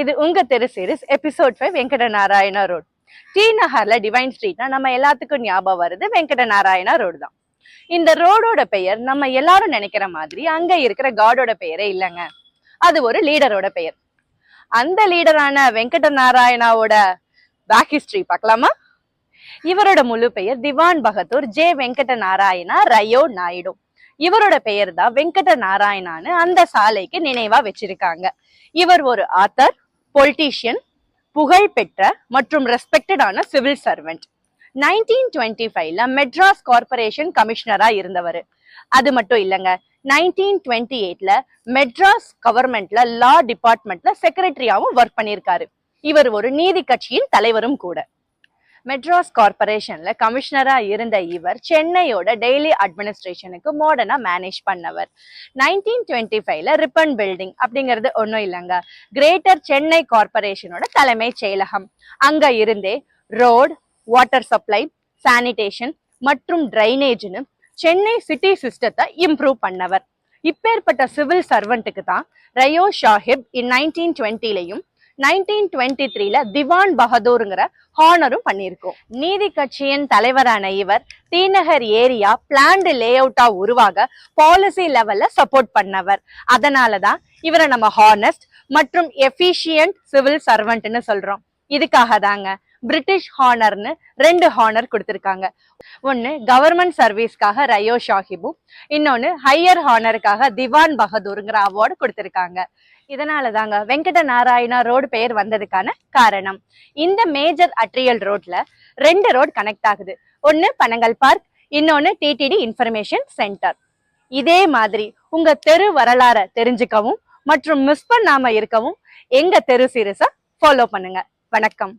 இது உங்க தெரு series episode 5 Venkata Narayana road. T நகர்ல டிவைன் ஸ்ட்ரீட்னா நம்ம எல்லாத்துக்கும் ஞாபகம் வருது வெங்கட நாராயணா ரோடு தான். இந்த ரோடோட பெயர் நம்ம எல்லாரும் நினைக்கிற மாதிரி அங்க இருக்கிற காடோட பெயரே இல்லைங்க. அது ஒரு லீடரோட பெயர். அந்த லீடரான வெங்கட நாராயணாவோட பேக் ஹிஸ்டரி பார்க்கலாமா? இவரோட முழு பெயர் திவான் பகதூர் ஜே வெங்கட நாராயணா ரயோ நாயுடு. இவரோட பெயர் தான் வெங்கட நாராயணான்னு அந்த சாலைக்கு நினைவா வச்சிருக்காங்க. இவர் ஒரு ஆத்தர், பொலிட்டீஷியன், புகழ்பெற்ற மற்றும் ரெஸ்பெக்டடான சிவில் சர்வெண்ட். 1925ல மெட்ராஸ் கார்பரேஷன் கமிஷனரா இருந்தவர். அது மட்டும் இல்லைங்க, 1928ல மெட்ராஸ் கவர்மெண்ட்ல லா டிபார்ட்மெண்ட்ல செக்ரட்டரியாவும் ஒர்க் பண்ணியிருக்காரு. இவர் ஒரு நீதி கட்சியின் தலைவரும் கூட. மெட்ராஸ் கார்பரேஷன்ல கமிஷனரா இருந்த இவர் சென்னையோட டெய்லி அட்மினிஸ்ட்ரேஷனுக்கு மாடர்னா மேனேஜ் பண்ணவர். 1925ல ரிப்பன் பில்டிங் அப்படிங்கிறது ஒன்றும் இல்லைங்க, கிரேட்டர் சென்னை கார்பரேஷனோட தலைமை செயலகம். அங்க இருந்தே ரோடு, வாட்டர் சப்ளை, சானிடேஷன் மற்றும் டிரைனேஜ்னு சென்னை சிட்டி சிஸ்டத்தை இம்ப்ரூவ் பண்ணவர். இப்பேற்பட்ட சிவில் சர்வெண்ட்டுக்கு தான் ரயோ சாஹிப் 1920லையும் 1923ல திவான் பகதூர்ங்கிற ஹானரும் பண்ணியிருக்கோம். நீதி கட்சியின் தலைவரான இவர் டி நகர் ஏரியா பிளான்டு லே அவுட்டா உருவாக பாலிசி லெவல்ல சப்போர்ட் பண்ணவர். அதனாலதான் இவரை நம்ம ஹானஸ்ட் மற்றும் எஃபிஷியன்ட் சிவில் சர்வெண்ட்னு சொல்றோம். இதுக்காக தாங்க பிரிட்டிஷ் ஹானர்னு 2 ஹானர் கொடுத்திருக்காங்க. ஒன்னு கவர்மெண்ட் சர்வீஸ்க்காக ரயோ சாஹிபும், இன்னொன்னு ஹையர் ஹானருக்காக திவான் பகதூர்ங்கிற அவார்டு கொடுத்திருக்காங்க. இதனாலதாங்க வெங்கட நாராயணா ரோடு பெயர் வந்ததுக்கான காரணம். இந்த மேஜர் அட்ரியல் ரோட்ல 2 ரோடு கனெக்ட் ஆகுது. ஒன்னு பனங்கல் பார்க், இன்னொன்னு டிடிடி இன்ஃபர்மேஷன் சென்டர். இதே மாதிரி உங்க தெரு வரலாறை தெரிஞ்சுக்கவும் மற்றும் மிஸ் பண்ணாம இருக்கவும் எங்க தெரு சீரிஸை ஃபாலோ பண்ணுங்க. வணக்கம்.